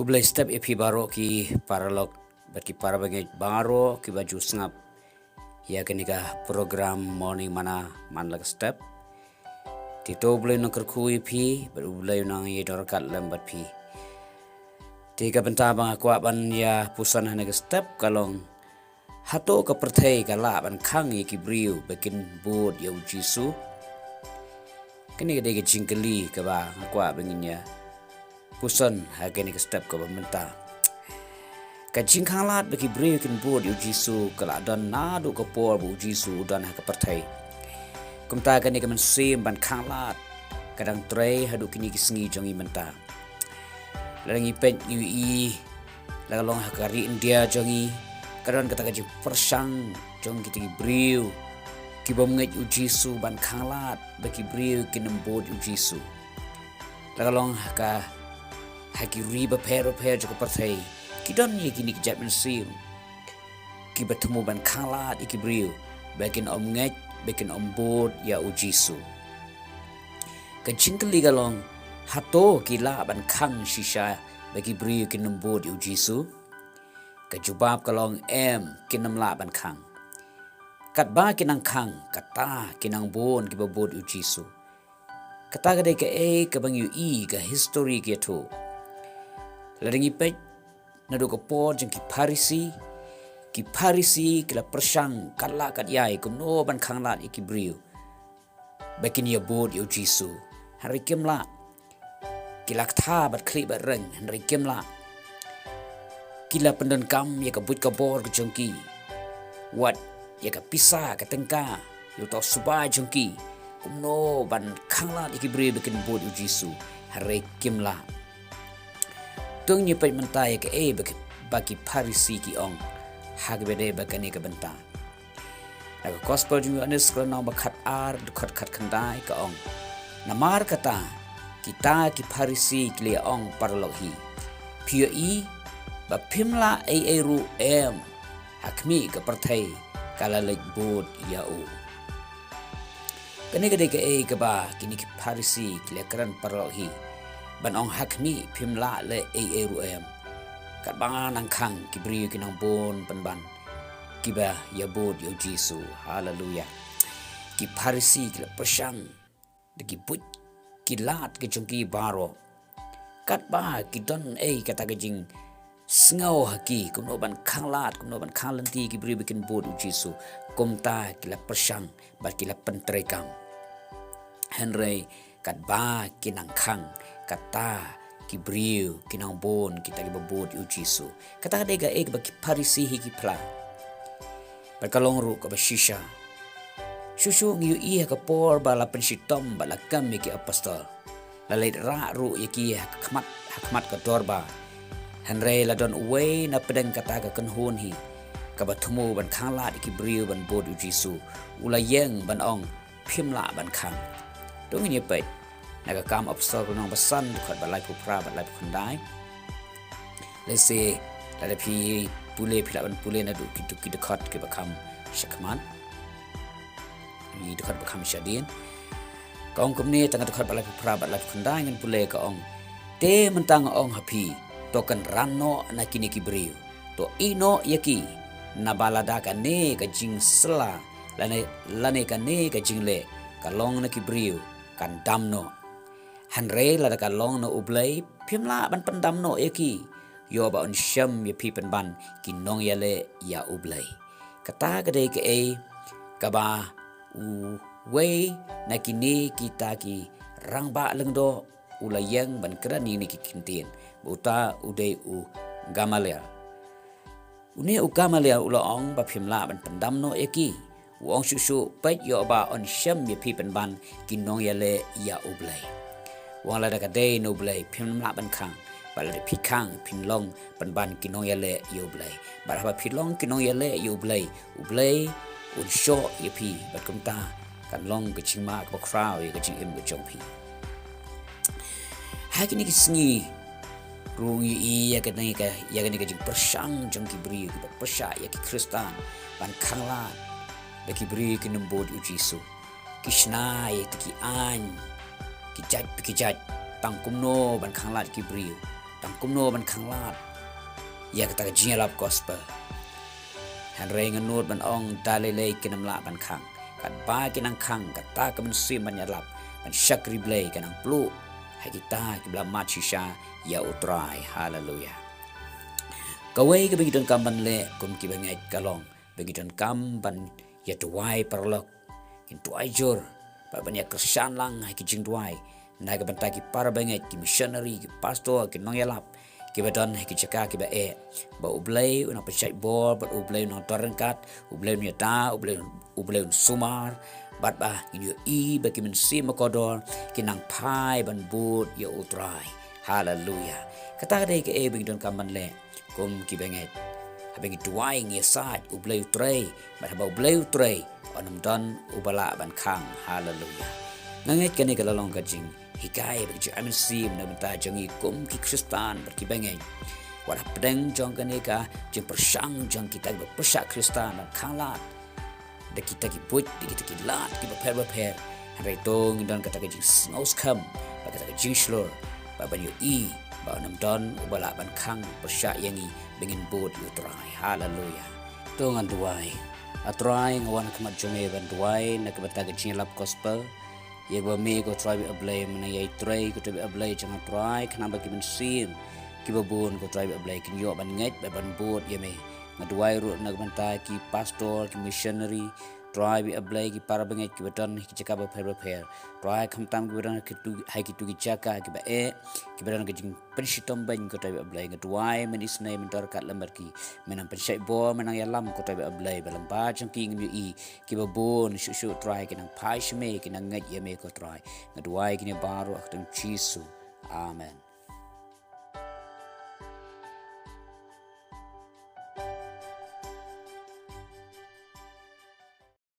Kublai step epi baro ki paralog baki para bangai baro ki baju sengap ya kenika program morning mana manlag step tito blai no kerku epi baru blai nang ye dorkat lembat pi tiga benta bang aku ban ya pusan hanega step kalong hato ke pyrthei kala ban khang ye ki briew bakin board ya U Jisu kenika dege jingkeli ke ba aku banginya pusan hageni ke step ke benta ka jingkhang lat bagi briew kin board U Jisu kala dan nadu ke por Bu Jisu dan ha ke pyrthei kumta kani ke mensim ban khang lat kadang trei hadu kini kisengi jongi menta langi pet UI lagalong ha kari India jongi kadang kata kaji persang jong kita briew ki bomnget U Jisu ban khang lat bagi briew kin board U Jisu lagalong ha haki riba pero joko pyrthei kidon ye kini kijat mensim ki bertemu ban khalat iki briew bakin om ngej bakin om board ya U Jisu ka jingkeli galong hato kila ban khang shisha bagi briew kin board U Jisu ka jubab kalong kinam la ban khang kat ba kinang khang kata kinang bon ki board U Jisu kata gade ke ka bang UI ka history ke to laringi pej nado ko por jeng ki parisi kila persang kala kat yai kumno ban khanglat iki briew bakin ya board U Jisu hari kemla kila tha bat kli bat reng hari kemla kila pendan kam ya ka but ka bor ke jongki wat ya ka pisa ka tengka yo to subai jongki kumno ban khanglat iki briew bakin board U Jisu hari kemla tung ni pet mentai ke bagi parisi ki ong hagbede bakane ke benta laga gospel jungu anis kerana bakat ar dekat kat kandai ke ong namar kata kita ki parisi kli ong parlohi pui ba pimla ru hakmi ke pyrthei kala lek board yau kene gede ke ba kini ki parisi kli keran parlohi ban ong hakmi pimla le ru kat bangan ang khang ki briew kinang bon ban kiba ya board U Jisu haleluya ki parisi ki persang de ki but ki lat ki jongki baro kat ba ki don kata gajing sngau haki kumno ban khang lat kumno ban khang lenti ki briew bikin board U Jisu kumta ki la persang ba ki la pentrekam henry kat ba kinang khang kata ki briew kinang bon kita ki board U Jisu kata dega bagi parisi hiki pla berkalong ru ka bashisha shushu ngiu iya ka por bala penshitom bala kami ki apostol lalait ra ru yaki hakmat ka dorba henry la don way na pedang kata ka kanhun hi ka bathumu ban khangla ki briew ban board U Jisu ulayeng ban ong phimla ban khang dongin ye pai naga kam apostol ko nang basan khot balai phupra balai khundai lese la pi pule philaban pule na du ki dekat ke bakam shakman ni dekat bakam shadin kaong kumni tang dekat balai phupra balai khundai ngan pule ka ong te mentang ong hapi to kan ranno na kini ki briew to ino yaki na balada ka ne ka jing sla lane ka ne ka jingle ka long na ki briew kan damno hanre la ka long no ublai phimla ban pandam no eki yo ba on sham ye pi pen ban ki nong yale ya ublai kata gade ke ka ba u we na kini kita ki rangba lengdo ulayang ban krani ni ki kintin buta uday u gamalia une u gamalia ula ong ba phimla ban pandam no eki wong shushu pet yo ba on sham ye pi pen ban ki nong yale ya ublai wang la da day no blai phim la ban khang bal de phi khang phin long ban kinong yale yo blai bar ha phi long kinong yale yo blai u blai un sho ye phi bat kum ta kan long ke chingma ka crowd ye ke ching im ke chong phi ha kini ki sngi ru yi ya ke jing persang jong ki bri ki persha ya ki kristan ban khang la de ki bri ki nom board U Jisu kishna ye ki an kijat tang kumno ban khanglat ki briew tang kumno ban khang lat ya kata ka jingalap gospel han rei nganut ban ong dalele kinam la ban khang kat ba kinang khang kata ka ban sim ban yalap ban shakri blay kanang plu hai kita ki bla machisha ya utrai hallelujah kawai ke begitu kam ban le kum ki bangai kalong begitu kam ban ya tuai perlok in tuai jor ba ban ya kersan lang hai ki jing tuai na ka ban ta ki para bangai ki missionary ki pastor ki nong yalap ki badon hai ki chaka ki ba ba ublay una pachai bor ba ublay no torengkat ublay ni ta ublay sumar bat ba in yo ba ki men sim kodor ki nang pai ban but ya utrai hallelujah kata dei ke begitu kam ban le kum ki benget habeng tuai ngi sat ublay utrai ba ba ublay utrai onam don ubala ban khang hallelujah nanget kani kalalong ka jing hikai begitu amen sim na benta jangi kum ki kristan ber ki benget wala pedeng jong kani ka jing persang jong kita berpesak kristan ban khalat de kita ki put de kita ki lat ki per hari tong dan kata ka jing snaus kam ba kata ka jing slor ba ban yo ba nam don ubala ban khang persyak yangi bengin bot utrai hallelujah tongan duai atrai ngawan kemat jonge ban duai na ke bata ke lap gospel ye ba me ko try ablay mana ye try ko to ablay jang try kana ba ki ben sim ki ba bon ko try ablay kin yo ban ngai ba ban bot ye me ngaduai ru na banta ki pastor ki missionary try bi ablay ki para bangai ki baton ki chaka ba per try kham tam ki baton ki tu hai ki tu ki chaka ki ba ki baton ki jing penshitom ban ko try ablay ngaduai men isnai men tor kat lamar ki menang pensyai bo menang yalam ko try ablay balam ba jang ki ngi ki ba bon shu try ki nang pai shme ki nang ngai ye me ko try ngaduai ki ne baru ak tang jisu amen